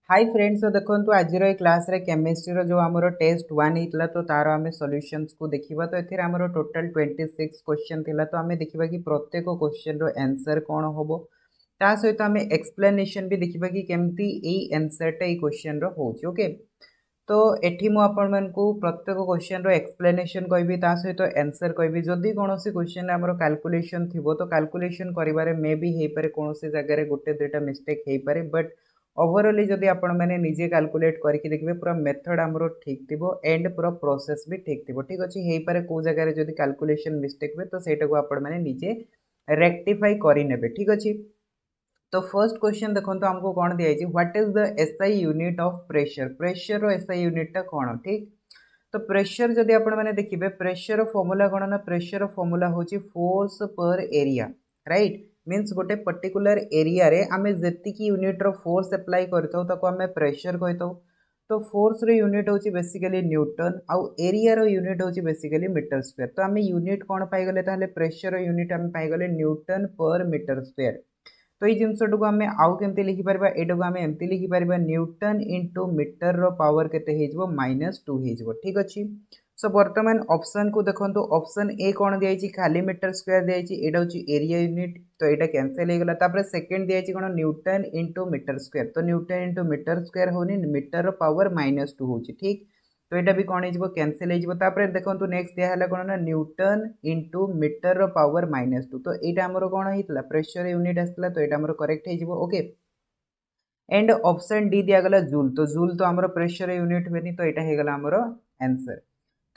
Hi friends, तो देखो आज क्लास रे केमिस्ट्री जो आमर टेस्ट 1 होता तो तार आम सॉल्यूशंस को देखा। तो ये आमर टोटल 26 क्वेश्चन थिला। तो आम देखा कि प्रत्येक क्वेश्चन रो आंसर कौन हम, ता सहित आम एक्सप्लेनेशन भी देखा कि केमती आंसरटा ये क्वेश्चन रो होची। ओके, तो एठी मु आपण मानकु प्रत्येक क्वेश्चन रो एक्सप्लेनेशन कहबी, ता सहित आंसर कहबी। जदि कोनोसी क्वेश्चन आमर कैलकुलेशन थिबो तो कैलकुलेशन करिवारे मे बी हेई पारे, कोनोसी जगह रे गोटे दुईटा मिस्टेक हेई पारे, बट ओवरऑल जदि आपण माने निजे कैलकुलेट करके देखबे पूरा मेथड हमरो ठीक थिबो एंड पूरा प्रोसेस भी ठीक थिबो। ठीक अछि, हेई पारे को जगह रे जदि कैलकुलेशन मिस्टेक हुए तो सेटा को आपण माने निजे रेक्टिफाई करि नेबे। ठीक अछि, तो फर्स्ट क्वेश्चन देखो तो हमको कौन दिया है, what is the SI unit of pressure. Pressure रो एसआई यूनिट टा कौन। ठीक, तो प्रेशर जदि आपण माने देखिबे प्रेशर फॉर्मूला कौन ना, प्रेशर फॉर्मूला होची फोर्स पर एरिया। राइट, मीन्स गोटे पर्टिकुलर एरिया रे आमे जेतिकी यूनिट रो फोर्स अप्लाई करथौ ताको आमे प्रेशर कहथौ। तो फोर्स रो यूनिट होची बेसिकली न्यूटन, आउ एरिया रो यूनिट होची बेसिकली मीटर स्क्वायर। तो आमे यूनिट कौन पाई गले, ताहले प्रेशर रो यूनिट आमे पाई गले न्यूटन पर मीटर स्क्वायर। तो ये जिनसटू आम आउ केमती लिखिपर, यू आम एमती लिखिपर न्यूटन इंटू मीटर रो पावर केते हो -2 हो। ठीक अच्छे, सो बर्तमान ऑप्शन को देखो, ऑप्शन ए कौन दिखाई खाली मीटर स्क्वायर दिखाई, यहाँ हूँ एरिया यूनिट, तो यहाँ कैंसल हो गला। सेकेंड दिखाई कौन न्यूटन इंटू मीटर स्क्वायर, तो न्यूटन इंटू मीटर स्क्वायर होनी मीटर पावर -2 हो। ठीक, तो यहाँ भी कौन हो कैंसल हो। देखो नेक्स्ट दिया कौन ना न्यूटन इंटू मीटर पावर -2, तो यहाँ आमर कौन होता प्रेशर यूनिट आसला, तो यहाँ करेक्ट हो। ओके, एंड ऑप्शन डी दिगला जूल, तो जूल तो आमर प्रेशर यूनिट हुए, तो यहाँ होगा आमर आंसर।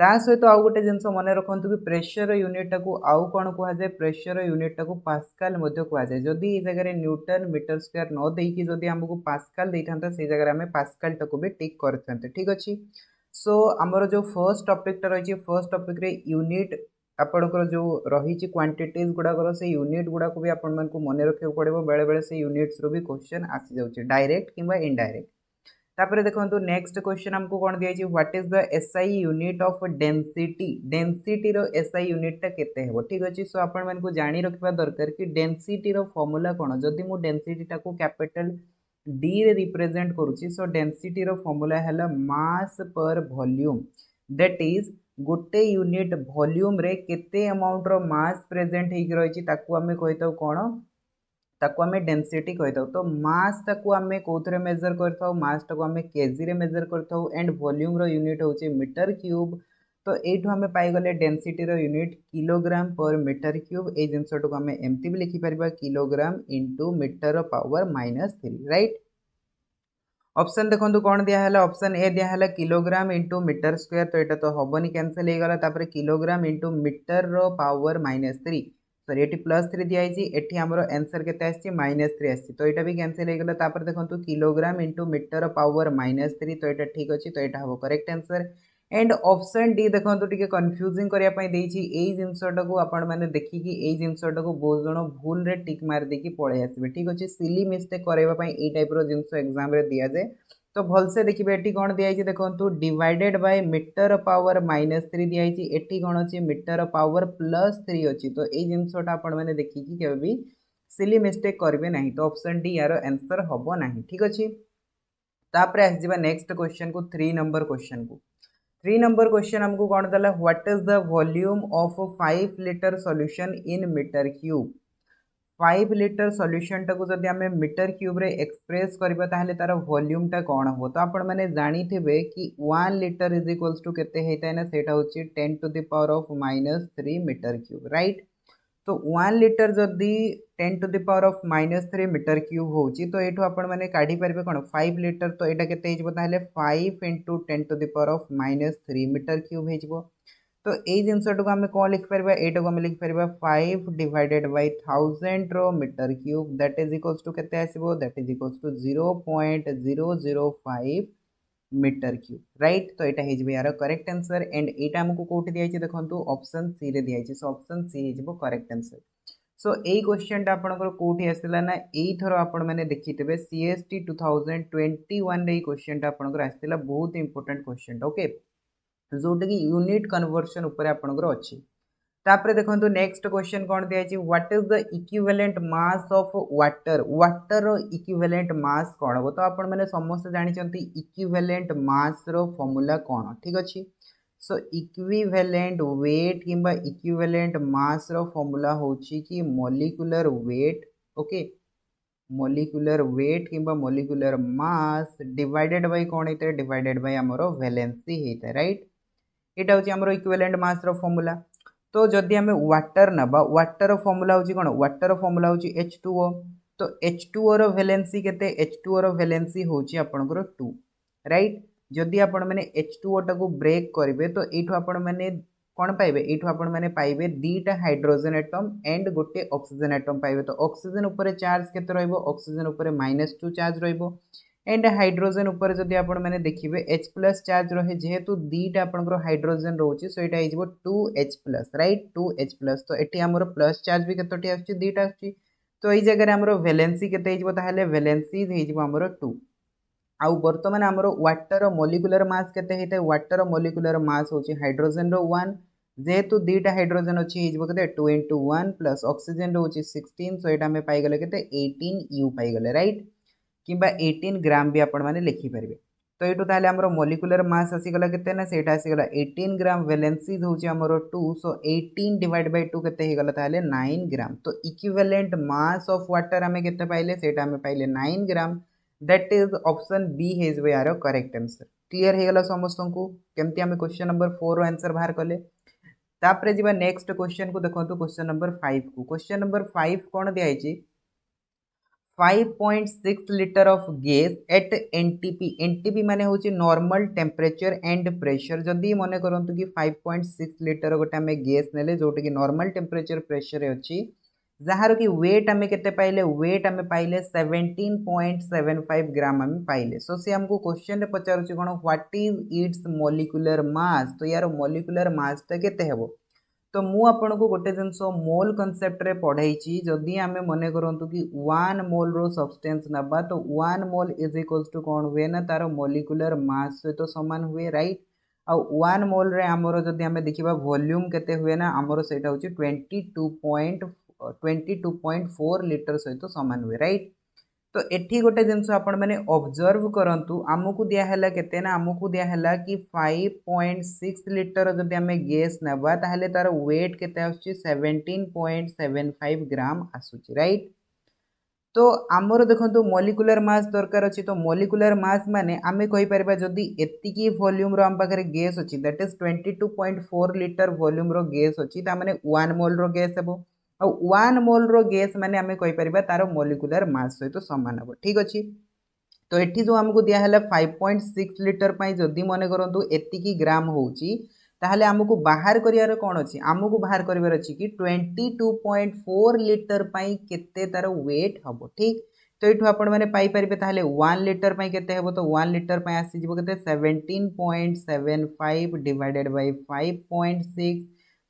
ता सहित आउ गोटे जिनस मन रखु कि प्रेशर यूनिट को आउ कौन कहुए, प्रेशर यूनिट को पास्कल कहुए। जदि ये जगह न्यूटन मीटर स्क्वायर न देकी जदि आमको पास्कल देता से जगह आम पास्कल टाक भी टिक करते। ठीक अच्छे, सो आमर जो फर्स्ट टॉपिक रही, फर्स्ट टॉपिक रे यूनिट आपंकर जो रही क्वांटिटीज गुड़ाकर से यूनिट गुड़ाक भी आपण मन रखा पड़ो। बेले बेले से यूनिट्स रो भी क्वेश्चन आसी जाऊँचे डायरेक्ट कि इनडायरेक्ट। तापर देखो नेक्स्ट क्वेश्चन हमको कौन दिया, what is the SI unit of density. Density rho SI unit टा केते हेबो। ठीक अछि, सो आपण मन को जानी रखबा दरकार कि डेंसिटी रो फार्मूला कोन। जदि मु डेंसिटी टा को कैपिटल डी रे रिप्रेजेंट करूची, सो डेंसिटी रो फार्मूला हैला मास पर वॉल्यूम। दैट इज गोटे यूनिट वॉल्यूम रे केते अमाउंट रो मास प्रेजेंट हेकि रहिची ताकू हमें कहिताउ कोन, ताकू आम डेंसिटी कही। तो मास ताकू आम कौन मेजर कर, मास टाक आम केजी रे मेजर कर, एंड वॉल्यूम रो यूनिट होचे मीटर क्यूब। तो ये आम पाईगले डेंसिटी रो unit kilogram per metre cube. ये जिनस आम एमती भी लिखिपर kilogram into metre power -3। Right, option देखो कौन दिया, ऑप्शन ए दिया किलोग्राम इंटू मीटर स्क्वायर, तो यहाँ तो हेनी कैंसल हो गला। किलोग्राम इंटू मीटर रो पावर -3, सॉरी ये +3 दिखाई, एटी आमर आंसर के -3 आसी, तो यहाँ भी कैंसल हो गला। देखो किलोग्राम इंटू मीटर पावर -3, तो यहाँ ठीक अच्छे, तो यहाँ हम correct answer. And option D देखो टे कन्फ्यूजिंग करने जिनसटा को आपण मैंने देखिकी ये जिनसटा को बहुत जन भूल रे टिक मार देकी पलि आसबे। ठीक अच्छे, सिली मिस्टेक करने ये टाइप जिनस एग्जाम रे दिया जाए, तो भलसे देखिए। ये कौन दिखाई देखो डिवाइडेड बाय मीटर पावर -3 दिखाई, एटी कौन अच्छी मीटर पावर +3 अच्छी, तो ये जिनसटा आपण मैंने देखिकी केवे भी सिली मिस्टेक करेंगे ना, तो ऑप्शन डी यार आंसर हम ना। ठीक अच्छे, तापर आसवा नेक्स्ट क्वेश्चन को 3 नंबर क्वेश्चन को। 3 नंबर क्वेश्चन हमको कौन देला, what is the volume of 5 litre solution in metre cube. 5 litre solution टाको जदि आम मीटर क्यूब रे एक्सप्रेस करबा ताहले तार वॉल्यूम टा कौन हो। तो आपण मैंने जानी थे कि 1 लीटर इज इक्वल्स टू केते हेता ना, सेटा होची 10⁻³ मीटर क्यूब। राइट, तो 1 लीटर जदि 10⁻³ मीटर क्यूब होची, तो ये आपण मैंने काढ़ी पारे कौन 5 लीटर, तो यहाँ केते हो 5 इंटू 10⁻³ मीटर क्यूब हो। तो ये जिनसटा को आम कौन लिखिपर, यहाँ आम लिखिपर 5 डिवाइडेड बाय 1000 रो metre cube, that is equals to केते आसीबो, that is equals to 0.005 metre cube. Right, तो यहाँ हो यार करेक्ट आंसर। एंड यहाँ आमको कौटी दिखाई देखो ऑप्शन सी रे दिखाई, सो ऑप्शन सी हो करेक्ट आंसर। सो यही क्वेश्चन टा आपंकर कौटी आसला ना, यही थर आपण मैंने देखिथे सीएसटी 2021 रे क्वेश्चन टा आपंकर आसला, बहुत इंपोर्टेंट क्वेश्चन। ओके, जोटा कि यूनिट कन्वर्सन उपर आपंकर अच्छी। तापर देखो नेक्स्ट क्वेश्चन कौन दिखाई what is the equivalent mass of water water equivalent mass कौन हम तो आपण मैंने समस्त जानते इक्विवेलेंट मास रो फॉर्मूला कौन ठीक अच्छे सो इक्विवेलेंट वेट किंबा इक्विवेलेंट मास रो फॉर्मूला होची कि molecular weight okay molecular weight किंबा मॉलिक्यूलर मास डिवाइडेड बाय कौन होता है डिवाइडेड बाय हमरो वैलेंसी होता है राइट एटा होची हमरो इक्विवेलेंट मास रो फॉर्मूला तो जदि आम वाटर नवा वाटर फॉर्मूला हूँ कौन वाटर फॉर्मूला हूँ H2O तो H2O रो वैलेंसी केते H2O रो वैलेंसी होची आपनकर 2 राइट जदि आपण माने H2O टाको ब्रेक करिवे तो एठो आपण माने कौन पाइबे एठो आपण माने पाइबे दीटा हाइड्रोजन एटम एंड गोटे ऑक्सीजन एटम पाइबे तो ऑक्सीजन ऊपर चार्ज केते रहइबो ऑक्सीजन ऊपर -2 चार्ज रहइबो एंड हाइड्रोजन ऊपर जदि आपण माने देखिबे H+ चार्ज रहे जेहेतु दीटा आपनकर हाइड्रोजन रोची सो एटा हिजबो 2H+ राइट 2H+ तो एठी हमरो प्लस चार्ज भी केतोटी आछि दीटा आछि तो एई जगह रे हमरो वैलेंसी केते हिजबो ताहाले वैलेंसी हिजबो हमरो 2 आउ वर्तमान हमरो वाटर मॉलिक्यूलर मास केते हेते वाटर मॉलिक्यूलर मास होची हाइड्रोजन रो 1 जेहेतु दीटा हाइड्रोजन अछि हिजबो केते 2 * 1 प्लस ऑक्सीजन रो होची 16 सो एटा हमें पाई गेले केते 18 U पाई गेले राइट किंबा 18 ग्राम भी आपण माने लिखि परिबे तो एटू ताले हमरो मॉलिक्यूलर मास आसीगला केते ना सेटा आसीगला 18 ग्राम वैलेंसी होची हमरो 2 सो 18 डिवाइड बाय 2 केते हेगला ताले 9 ग्राम तो इक्विवेलेंट मास ऑफ वाटर हमें केते पाइले सेटा हमें पाइले 9 gram that is option B is we are correct answer clear हेगला समस्त को केमती हमें क्वेश्चन नंबर 4 रो आंसर बाहर कले तापरे जीवा नेक्स्ट क्वेश्चन को देखंतु क्वेश्चन नंबर 5 को क्वेश्चन नंबर 5 कोन दिया आइची 5.6 litre of gas at NTP माने होची नॉर्मल टेम्परेचर एंड प्रेशर जदि मने करंतु कि 5.6 लिटर गोटे आमे गैस नेले जोटे कि नॉर्मल टेम्परेचर प्रेशर अछि जहार कि वेट आमे केते पाइले वेट आमे पाइले 17.75 ग्राम आमे पाइले सो से हमको क्वेश्चन रे पचारुची कोन what is its molecular mass तो यार मॉलिक्यूलर मास ता केते हेबो तो मु आपन को गोटे जिनस मोल कनसेप्ट रे पढ़ाई जदि आम मन करूँ कि 1 मोल रो सब्सटेंस नबा तो 1 मोल इज इक्वल्स टू कौन हुए ना तार मॉलिक्यूलर मास सहित सामान हुए राइट आउ 1 मोल रे आमर जदि आम देखा वॉल्यूम केते हुए ना आमर सेटा होची 22.4 लिटर सहित सामान हुए राइट तो एठी गोटे जिनस आपण माने ऑब्जर्व करंतु आमको दिया हैला केते ना आमको दिया हैला कि 5.6 लिटर जदि हमें गैस नेबा ताहले तार वेट केते आछी 17.75 ग्राम आसुची राइट तो आमर देखंतु मॉलिक्यूलर मास दरकार अछि तो मॉलिक्यूलर मास माने आमे कहि परबा जदि एतिकी वॉल्यूम रो हम पाखरे गैस अछि दैट इज 22.4 लिटर वॉल्यूम रो गैस अछि ता माने 1 मोल रो गैस हेबो आ 1 मोल रो गैस माने आमे कहि परबा तार मॉलिक्यूलर मास सहित समान हेबो ठीक अछि तो एठी जो हमको दिया हैला 5.6 लिटर पई जदि मने करंतु एतिकी ग्राम होउची ताहले हमको बाहर करियार कोन अछि हमको बाहर करिवार अछि कि 22.4 लिटर पई केते तार वेट हबो ठीक तो एठु आपण माने पाई परिबे ताहले 1 लिटर पई केते हेबो तो 1 लिटर पई आसी जिवो केते 17.75 डिवाइडेड बाय 5.6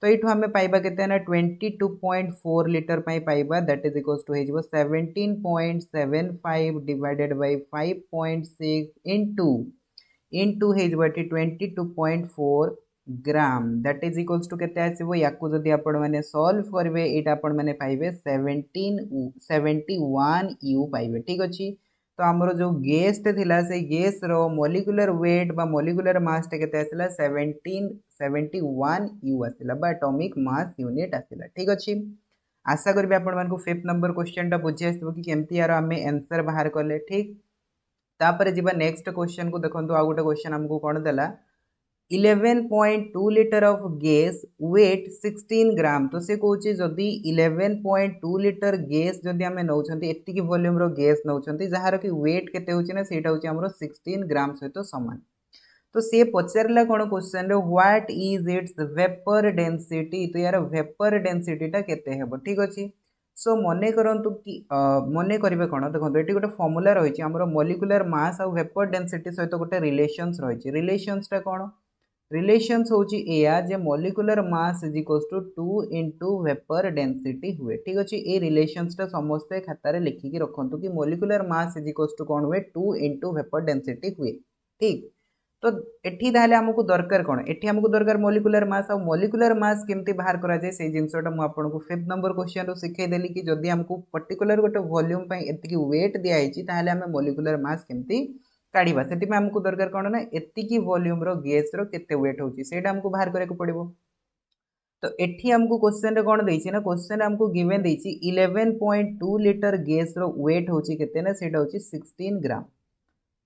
तो एठु हमें पाइबा केते ना 22.4 लिटर पई पाइबा दैट इज इक्वल्स टू हेजिवो 17.75 डिवाइडेड बाय 5.6 इनटू हेजिवो 22.4 gram that is equals to केते आसीबो याकू जदि आपण माने सॉल्व करबे एटा आपण माने पाइबे 71 यू पाइबे ठीक अछि तो हमरो जो गैस ते थिला से गैस रो मॉलिक्यूलर वेट बा मॉलिक्यूलर मास ते केते आसिला 1771 यू आसिला बा एटॉमिक मास यूनिट आसिला ठीक अछि आशा करबे आपण मान को फिफ्थ नंबर क्वेश्चन टा बुझि आसबो कि केमती यार हमें आंसर बाहर करले ठीक तापर जीवा नेक्स्ट क्वेश्चन को देखंतु आ गोटे क्वेश्चन हमको कोन देला 11.2 लिटर ऑफ गैस वेट 16 ग्राम तो से कहूँ जदि 11.2 लिटर गैस जदि आम नौकरी एतिकी वॉल्यूम रो गैस नौकरी जार कि वेट केते होची ना सेटा होची हमरो 16 ग्राम सहित समान तो से पचारला कौन question what is it's vapour density तो यार वेपर डेंसिटीटा केते हेबो ठीक अछि सो मने करंतु कि मने करिवे कोन देखो एटी गोटे फॉर्मूला रहिछि हमरो मॉलिक्यूलर मास और वेपर डेंसिटी सहित गोटे रिलेशंस रहिछि रिलेशंस टा कोन रिलेशंस होची एया जे molecular mass is equals to 2 into vapour density हुए ठीक अछि ए रिलेशंस टा समस्त खाता रे लिखि के रखंतु कि molecular mass is equals to कोन हुए 2 इनटू वेपर डेंसिटी हुए ठीक तो एठी ताहले हमकु दरकार कोन एठी हमकु दरकार मॉलिक्यूलर मास और मॉलिक्यूलर मास केमती बाहर करा जाय से जिंसटा मु आपन को 5th नंबर क्वेश्चन रो सिखै देली कि जदी हमकु पर्टिकुलर गोटे वॉल्यूम पई एतिकी वेट दिया हिची ताहले हम मॉलिक्यूलर मास केमती काढिबा सेति में हमकु दरकार कोन ना एतिकी वॉल्यूम रो गैस रो केते वेट होची सेटा हमकु बाहर करे को पड़िबो। तो एठी हमकु क्वेश्चन रे कोन देइछि ना क्वेश्चन हमकु गिवन देइछि 11.2 लीटर गैस रो वेट होची केते ना सेटा होची 16 ग्राम।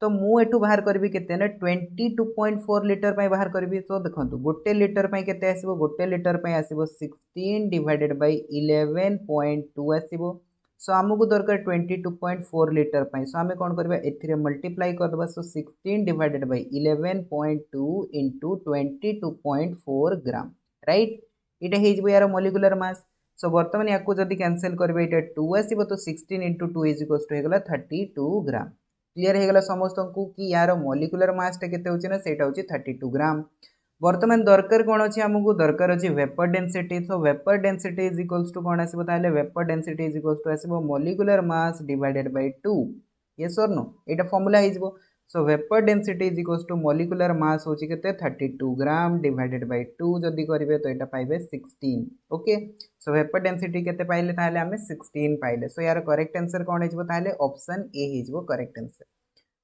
तो मु एठू बाहर करबी केते ना 22.4 लीटर पई बाहर करबी। तो देखंतु गोटे लीटर पई केते आसीबो गोटे लीटर पई आसीबो 16 डिवाइडेड बाय 11.2 आसीबो। सो हमकु दरकार 22.4 लीटर पई सो हमें कोन करबा एथिरे मल्टीप्लाई कर दबा। सो 16 डिवाइडेड बाय 11.2 इनटू 22.4 ग्राम राइट इटा हे जबो यार मॉलिक्यूलर मास। सो वर्तमान याकू जदी कैंसिल करबे इटा 2 आसीबो तो 16 इनटू 2 इज इक्वल्स टू हे गेला 32 ग्राम। क्लियर हे गेला समस्त को कि यार मॉलिक्यूलर मास टा केते होची ना सेटा होची 32 ग्राम। वर्तमान दरकार कोन अछि हमकु दरकार अछि vapour density. So vapour density is equals to कोन आसीबो ताले vapour density is equals to आसीबो molecular mass divided by 2 yes और नो एटा फार्मूला हे जबो। So vapour density is equals to molecular mass होची केते 32 ग्राम डिवाइडेड बाय 2 जदी करिवे तो एटा पाइबे 16 ओके। सो वेपर डेंसिटी केते पाइले ताले हमें 16 पाइले। सो यार करेक्ट आंसर कोन हे जबो ताले ऑप्शन ए हे जबो correct answer.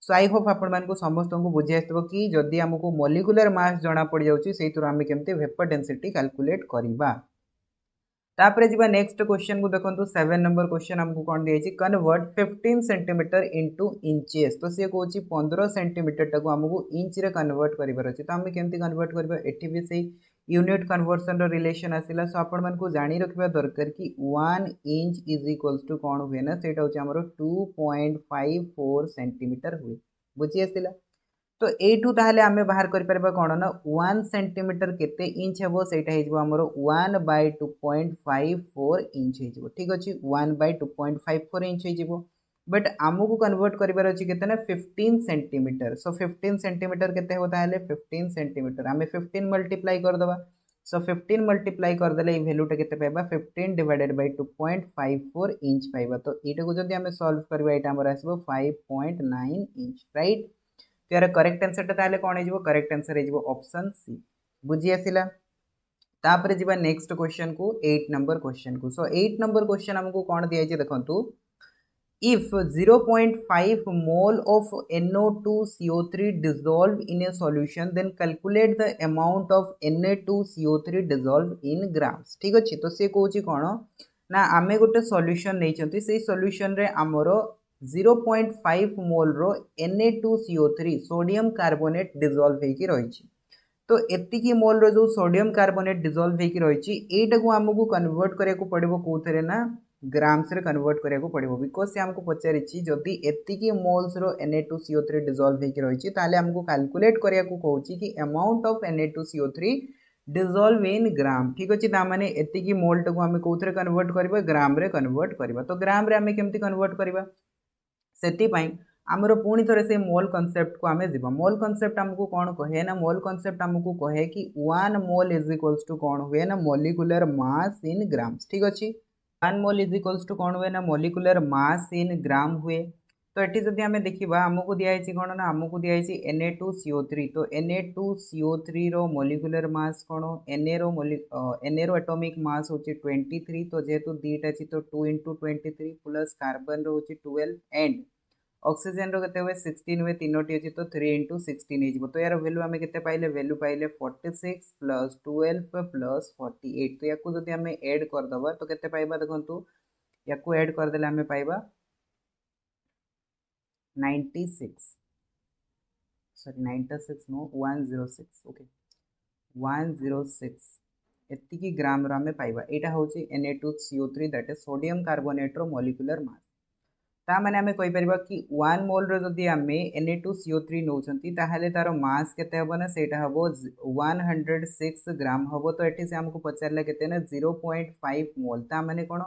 So I hope आपण मानकु समस्त को बुझी आस्तबो कि जदि हमकु मॉलिक्यूलर मास जाना पड़ जाउची सेहितु आमे केमते वेपर डेंसिटी कैलकुलेट करिबा। तापरे जिबा नेक्स्ट क्वेश्चन को देखंतु 7 नंबर क्वेश्चन हमकु कोन दियछि कन्वर्ट 15 सेंटीमीटर इनटू इंचेस। तो से कोछि 15 सेंटीमीटर टाको हमकु इंच रे कन्वर्ट करिबार अछि। तो हमें केमती कन्वर्ट करबा एठी भी सेही यूनिट कन्वर्सन रो रिलेशन आसिला। सो आपण मानकु जानि रखबा दरकार कि 1 इंच इज इक्वल्स टू कोन हुए ना सेटा होछि हमरो 2.54 सेंटीमीटर हुए बुझी आसिला। तो एठू ताहले आमे बाहर करि परबा कोन ना 1 सेंटीमीटर केते इंच हेबो सेटा हे जबो हमरो 1 बाय 2.54 इंच हे जबो ठीक अछि 1 बाय 2.54 इंच हे जबो। बट आमको कन्वर्ट करिबार अछि केते ना 15 सेंटीमीटर। सो 15 सेंटीमीटर केते हेबो ताहले 15 सेंटीमीटर आमे 15 मल्टीप्लाई कर दबा। सो 15 मल्टीप्लाई कर देले ई वैल्यू टा केते पाइबा 15 डिवाइडेड बाय 2.54 इंच पाइबा। तो एटा को जदी आमे सॉल्व करबा एटा हमर आसीबो 5.9 इंच राइट। तो यार करेक्ट आंसर टा ताले कोन हे जबो करेक्ट आंसर हे जबो ऑप्शन सी बुझी आसिला। तापरे जिबा नेक्स्ट क्वेश्चन को 8 नंबर क्वेश्चन को। सो 8 नंबर क्वेश्चन हमको कोन दिया छै देखंतु if 0.5 mole of NO2CO3 dissolved in a solution then calculate the amount of Na2CO3 dissolved in grams ठीक अछि। तो से कहूची कोन ना आमे गोटे सॉल्यूशन नै छथि से सॉल्यूशन रे हमरो 0.5 मोल रो Na2CO3 सोडियम कार्बोनेट डिसॉल्व हेकी रही छी। तो एतिकी मोल रो जो सोडियम कार्बोनेट डिसॉल्व हेकी रही छी एटा को हमकु कन्वर्ट करे को पड़िबो कोथरे ना ग्राम्स रे कन्वर्ट करे को पड़िबो। बिकॉज़ से हमको पचारि छी जदी एतिकी मोल्स रो Na2CO3 डिसॉल्व हेकी रही छी ताले हमको कैलकुलेट करिया को कहूची कि amount of Na2CO3 dissolve in gram ठीक अछि। ता माने एतिकी मोल को हमें कोथरे कन्वर्ट करबा ग्राम रे कन्वर्ट करबा। तो ग्राम रे हमें केमती कन्वर्ट करबा सेति पई हमरो पुणी थरे से मोल कांसेप्ट को हमें दिबा। मोल कांसेप्ट हमको कोन कहे ना मोल कांसेप्ट हमको कहे कि 1 मोल इज इक्वल्स टू कोन हुए ना मॉलिक्यूलर मास इन ग्राम्स ठीक अछि। 1 मोल इज इक्वल्स टू कोन हुए ना मॉलिक्यूलर मास इन ग्राम हुए। तो एठी जदी हमें देखिबा हमको दिया हिची कोन ना हमको दिया हिची Na2CO3। तो Na2CO3 रो मॉलिक्यूलर मास कोन Na रो एटॉमिक मास होची 23। तो जेतु दीटा अछि तो 2 into 23 प्लस कार्बन रो होची 12 एंड ऑक्सीजन रो केते हुए 16 हुए तीनोटी अछि तो 3 into 16 हे जबो। तो यार वैल्यू हमें केते पाइले वैल्यू पाइले 46 प्लस 12 प्लस 48। तो याकू जदी हमें ऐड कर दबा तो केते पाइबा देखंतु याकू ऐड कर देले हमें पाइबा 96 सॉरी 96 नो 106 ओके 106 एतिकी ग्राम रो हमें पाइबा। एटा होची Na2CO3 that is sodium carbonate रो मॉलिक्यूलर मास। ता माने हमें कहि परिबा कि 1 मोल रो जदी हमें Na2CO3 नौचंती ताहाले तारो मास केते हबो ना सेटा हबो 106 ग्राम हबो। तो एठी से हमको पचारले केते ना 0.5 मोल ता माने कोन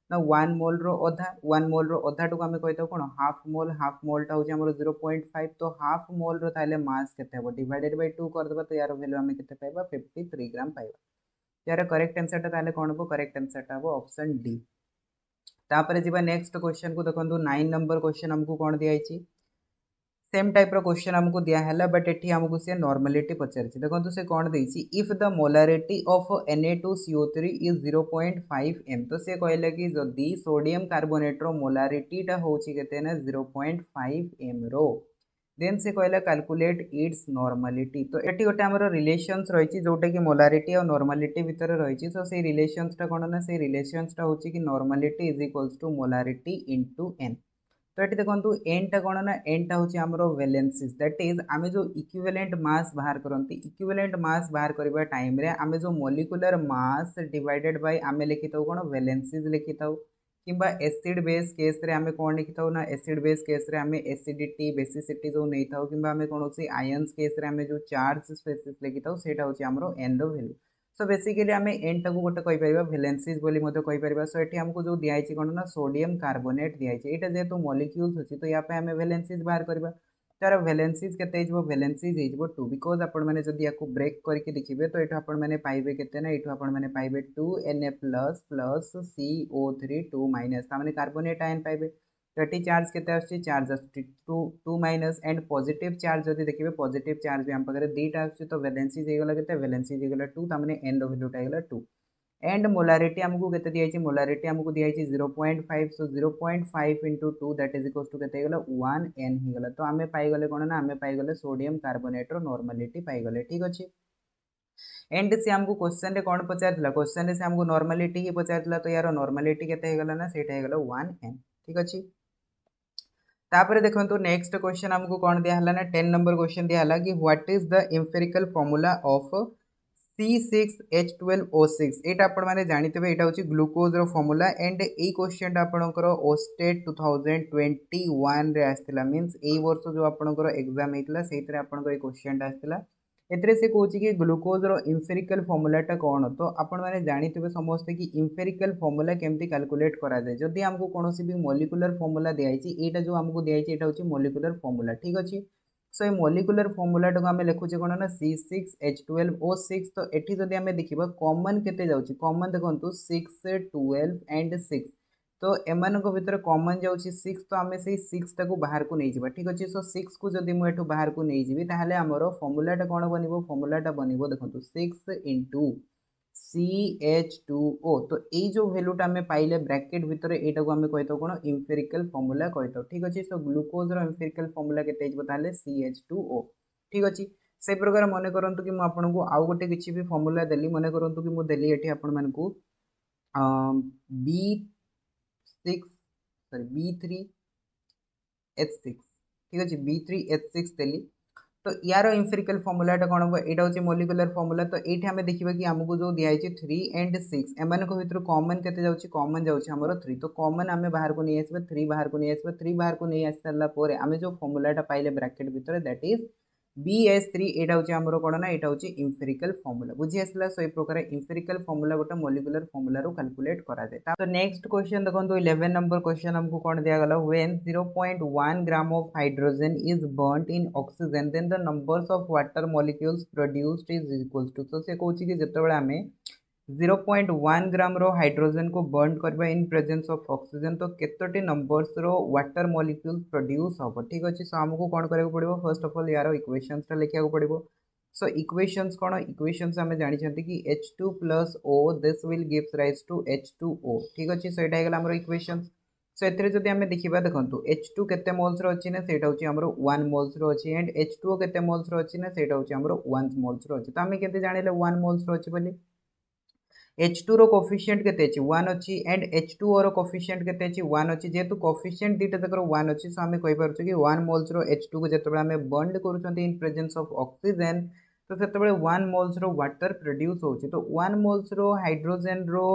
ना 1 मोल रो आधा 1 मोल रो आधा टको हमें कहितो कोन हाफ मोल टा होची हमरो 0.5। तो हाफ मोल रो ताले मास केते हबो डिवाइडेड बाय 2 कर देबा। तो यार वैल्यू हमें केते पाइबा 53 ग्राम पाइबा। यार करेक्ट आंसर ता ताले कोन हबो करेक्ट आंसर ता हबो ऑप्शन डी। तापरे जिबा नेक्स्ट क्वेश्चन को देखंतु 9 नंबर क्वेश्चन हमको कोन दिया हिची सेम टाइप रो क्वेश्चन हमको दिया है बट एठी हमको से नॉर्मलिटी पचार देखो से कौन देछि if the molarity of Na2CO3 is 0.5 m तो से कहले कि जदि सोडियम कार्बोनेट रो मोलारिटी टा होछि केते ना 0.5 m रो देन से कहला कैलकुलेट इट्स नॉर्मलिटी तो एटी गोटे हमर रिलेशंस रही जोटा कि मोलारिटी और नॉर्मलिटी भितर रही तो से रिलेशंस टा कोन ना से रिलेशंस टा होछि कि normality is equals to molarity into n तो ये देखो एन टा कौन ना एन टा हूँ आमर वैलेंसीज दैट इज आम जो इक्विवेलेंट मास बाहर करती इक्विवेलेंट मास बाहर करबा टाइम रे आम जो मोलिकुलर मास डिवाइडेड बाय आम लिखि था कौन वैलेंसीज लिखि था किंबा एसिड बेस केस रे आम कौन लिखि था ना एसिड बेस केस रे आम एसिडिटी बेसिसिटी जो नहीं था कि आम कौन आयन्स केस रे आम जो चार्ज स्पेसीस लिखि था सेटा हूँ आमर एन रो वैल्यू सो बेसिकली आम एन टाक गोटे कहीपर भैलेंसीज कहीपर सो ये आमको जो दिखाई कौन ना सोडियम कार्बोनेट दिखाई यहाँ जेहेतु मॉलिक्यूल्स अच्छी तो यहाँ आम भैलेंसीज बाहर करवा तार भैलेंसीज के भैलेंसीज हो 2 बिकज आपण मैंने जब या ब्रेक करके देखिए तो ये आपने पाइबे के ना ये आपने पाइबे 2Na plus plus CO3 2 minus तार कार्बोनेट आयन पाइबे तो ये चार्ज के charge two minus and positive charge जब देखिए पॉजिटिव चार्ज भी आम पाखे दीटा आस तो वैलेंसीज होगा के वैलेंसीज होगा 2 तार एन रैल्यूटा होगा 2 एंड मोलारिटी आमको के दिखाई मोलारिटी आमको दिखाई 0.5 so 0.5 into 2 that is equals to के 1 n होगा तो आम पाइगले कौन ना आम पाइगले सोडियम कार्बोनेट नॉर्मलिटी पाइगले ठीक अच्छे एंड से आमको क्वेश्चन रे कौन पचार क्वेश्चन से आमको नॉर्मलिटी ही पचार तो यार नॉर्मलिटी के ना से 1 n ठीक अच्छे तापर देखो नेक्स्ट क्वेश्चन हमको कौन दिया ना 10 नंबर क्वेश्चन दिया कि what is the empirical formula of C6H12O6 एटा आपण माने जानिथिबे एटा होची ग्लूकोज रो फॉर्मूला एंड ए क्वेश्चन आपणकर ओस्टेट 2021 रे आस्थिला मींस ए वर्ष जो आपणकर एग्जाम हेतला सेइतरे आपणकर ए क्वेश्चन आस्थिला एतरे से कहूची कि ग्लूकोज रो एम्पिरिकल फॉर्मूलाटा कौन तो आपण माने जानिथिबे समस्त कि एम्पिरिकल फॉर्मूला केमती कैलकुलेट करा जाय जदि हमको कोनोसी भी मॉलिक्यूलर फॉर्मूला दियाइछि एटा जो हमको दियाइछि एटा होची मॉलिक्यूलर फॉर्मूला ठीक अछि सो ये मॉलिक्यूलर फॉर्मूलाटा को आम लिखुचे कौन ना C6H12O6 तो एठी जदि आम देखिबा कॉमन केते जाउछि कॉमन देखंतु 6 12 एंड 6 तो एमान भितर कॉमन जाउछि 6 तो आम से 6 टाको बाहर को नहीं जिबा ठीक अछि सो 6 को जदि मु एठु बाहर को नहीं जिबि ताहाले हमरो फॉर्मूलाटा कोन बनिबो फॉर्मूलाटा बनिबो देखंतु 6 इंटू CH2O तो ये जो वैल्यूटा आम पाइले ब्रैकेट भितर एटा को आम कहितो कोन एम्पिरिकल फॉर्मूला कहितो ठीक अछि सो ग्लूकोज रो एम्पिरिकल फॉर्मूला केते हिजबो ताले CH2O ठीक अछि से प्रकार मने करंतु कि मु आपनको आउ गोटे किछि भी फॉर्मूला देली मने करंतु कि मु देली एठी आपण मानकू B6 सॉरी B3H6 ठीक अछि B3H6 देली तो यार एम्पिरिकल फॉर्मूलाटा कौन हम यहाँ हूँ मॉलिक्यूलर फॉर्मूला तो ये आम देखा कि आमको जो दिखाई 3 एंड 6 एम भर कॉमन के कॉमन जाऊँगी 3 तो कॉमन आम बाहर को नहीं आसबा 3 बाहर को नहीं आसबा 3 बाहर को नहीं आस सारापर आम जो फॉर्मूलाटा पाइले ब्रैकेट भितर दैट इज BS3 यहाँ हूँ आमर कौन ना यहाँ हूँ एम्पिरिकल फॉर्मूला बुझी आसला सो ये प्रकार एम्पिरिकल फॉर्मूला गोटे मॉलिक्यूलर फॉर्मूला कैलकुलेट करा जाए तो नेक्स्ट क्वेश्चन देखो 11 नंबर क्वेश्चन हमको कौन दिया गला when 0.1 gram of hydrogen is burned in oxygen then the numbers of water molecules produced is equal to तो से कहूँ कि जितेबाला आम 0.1 ग्राम रो हाइड्रोजन को बर्न करबा इन प्रेजेंस ऑफ ऑक्सीजन तो केतोटी नंबर्स रो वाटर मॉलिक्यूल प्रोड्यूस हो ठीक अच्छे सो आमको कौन करा पड़ो फर्स्ट ऑफ ऑल यार इक्वेशंस लिखा पड़ो सो इक्वेशंस कौन इक्वेशंस आम जानते कि H2 plus O this will gives rise to H2O ठीक अच्छे सो यहाँ होगा आम इक्वेशंस सो एथिरे जदि आम देखा देखो H2 केते मोल्स रो अछि ना सेटा होछि हमरो 1 मोल्स रो अछि एंड H2O केते मोल्स रो अछि ना सेटा होछि हमरो 1 मोल्स रो अछि तो आम केते जानिले 1 मोल्स रो अछि बोली H2 रो कोफिशिएंट केते अछि 1 अछि एंड H2O रो कोफिशिएंट केते अछि 1 अछि जेतु कोफिशिएंट दीटा तकर 1 अछि सो आमे कहि परछु कि 1 मोल्स रो H2 को जेतबे आमे बॉन्ड करूछंती इन प्रेजेंस ऑफ ऑक्सीजन तो सेतबे 1 मोल्स रो वाटर प्रोड्यूस होछि तो 1 मोल्स रो हाइड्रोजन रो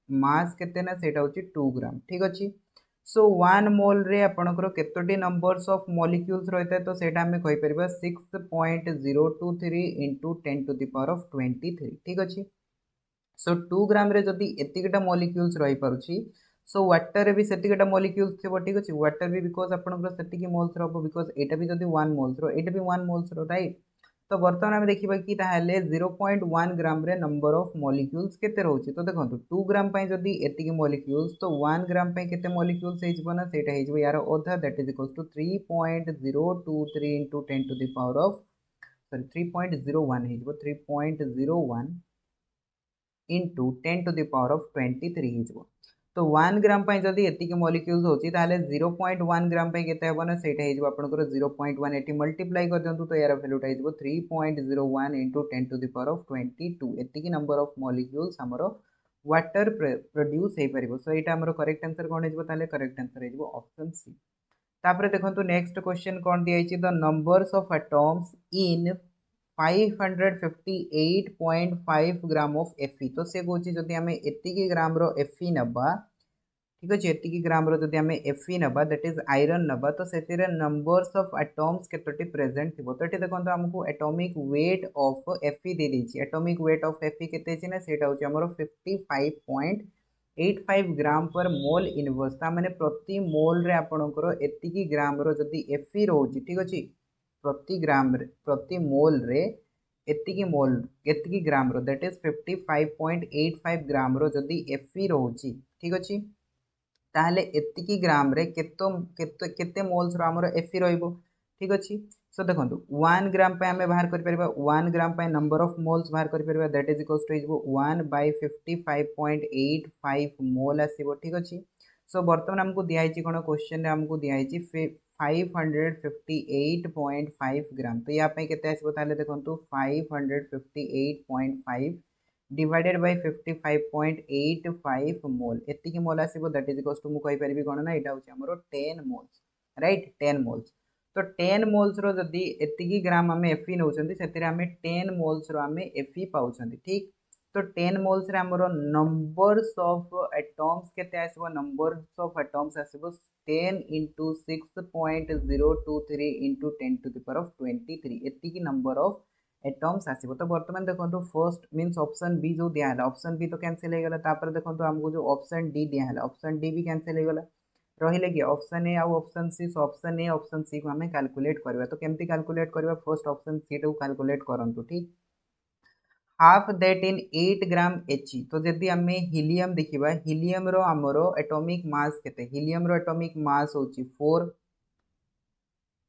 मास केते ना सेटा होछि 2 ग्राम ठीक अछि सो 1 मोल रे आपनकर केतोटी नंबर्स ऑफ मॉलिक्यूल्स रहते तो सेटा आमे कहि परबा 6.023 into 10 to the power of 23 ठीक अछि सो 2 ग्राम रे जदि एतिकटा मॉलिक्यूल्स रही पारुछि सो वाटर रे भी सेतिकटा मॉलिक्यूल्स थेबो ठीक अछि वाटर भी बिकॉज आपनकर सेतिकी मोल्स रहबो बिकॉज एटा भी जदि 1 मोल्स रो एटा भी 1 मोल्स रो राइट तो बर्तमान आम देखा कि 0.1 ग्राम रे नंबर ऑफ मॉलिक्यूल्स केते रहउछि तो देखो 2 ग्राम पई जदी एतिकी मॉलिक्यूल्स तो 1 ग्राम पई केते मॉलिक्यूल्स हे जबो ना सेटा हे जबो यार अधा that is equal to 3.023 into 10 to the power of sorry 3.01 हे जबो 3.01 into 10 to the power of 23 हे जबो तो 1 ग्राम पई जदी एतिकी मॉलिक्यूल्स होछि ताले 0.1 ग्राम पई केते हेबो ना सेटा हे जबो आपनकर 0.1 एटी मल्टीप्लाई कर दियंतु तो यार वैल्यूटा हे जबो 3.01 into 10 to the power of 22 एतिकी नंबर ऑफ मॉलिक्यूल्स हमरो वाटर प्रोड्यूस हे परिबो सो एटा हमरो करेक्ट आंसर कोन हे जबो ताले करेक्ट आंसर हे जबो ऑप्शन सी तापरे देखंतु नेक्स्ट क्वेश्चन कोन दिया छि the numbers of atoms in 558.5 gram of Fe तो से कोची जदी हमें एतिकी ग्राम रो Fe नबा ठीक अछि एतिकी ग्राम रो जदी हमें Fe नबा दैट इज आयरन नबा तो सेतिरे नंबर्स ऑफ एटम्स केतोटी प्रेजेंट थिबो तो एटी देखंतु हमकु एटॉमिक वेट ऑफ Fe दे दैछि एटॉमिक वेट ऑफ Fe केते छि ना सेटा होछि हमरो 55.85 ग्राम पर मोल इनवर्स ता माने प्रति मोल रे आपनकर एतिकी ग्राम रो जदी Fe रहउछि ठीक अछि प्रति ग्राम रे प्रति मोल रे एतिकी ग्राम रो दैट इज 55.85 ग्राम रो जदी Fe रहउछि ठीक अछि ताहले एतिकी ग्राम रे केते मोल्स रो हमरो Fe रहइबो ठीक अछि सो देखंतु 1 ग्राम पे हमें बाहर कर परबा 1 ग्राम पे नंबर ऑफ मोल्स बाहर कर परबा दैट इज इक्वल्स टू इजबो 1 by 55.85 मोल आसीबो ठीक अछि सो वर्तमान हमको दिया हिची कोन क्वेश्चन रे हमको दिया हिची 558.5 ग्राम तो या पे केते आसीबो ताले देखंतु 558.5 डिवाइडेड बाय 55.85 मोल एतिकी मोल आसीबो दैट इज इक्वल्स टू मु कहि परबी कोन ना एटा होची हमरो 10 मोल्स राइट 10 मोल्स तो 10 मोल्स रो जदी एतिकी ग्राम हमें Fe नउचंती सेतिरे हमें 10 मोल्स रो हमें Fe पाउचंती ठीक तो 10 मोल्स रे हमरो नंबर्स ऑफ एटम्स केते आसीबो numbers of atoms आसीबो 10 into 6.023 into 10 to the power of 23 एतिकी नंबर ऑफ एटम्स आसीबो तो वर्तमान देखंतु फर्स्ट मींस ऑप्शन बी जो दिया है ऑप्शन बी तो कैंसिल हो गला तापर देखंतु हमको जो ऑप्शन डी दिया है ऑप्शन डी भी कैंसिल हो गला रहिले कि ऑप्शन ए और option C so option A option C को हमें कैलकुलेट करबा तो केमती कैलकुलेट करबा फर्स्ट ऑप्शन सी को कैलकुलेट करंतु ठीक half that in 8 gram He तो जदी हमें हीलियम देखिबा हीलियम रो हमरो एटॉमिक मास केते हीलियम रो एटॉमिक मास होची 4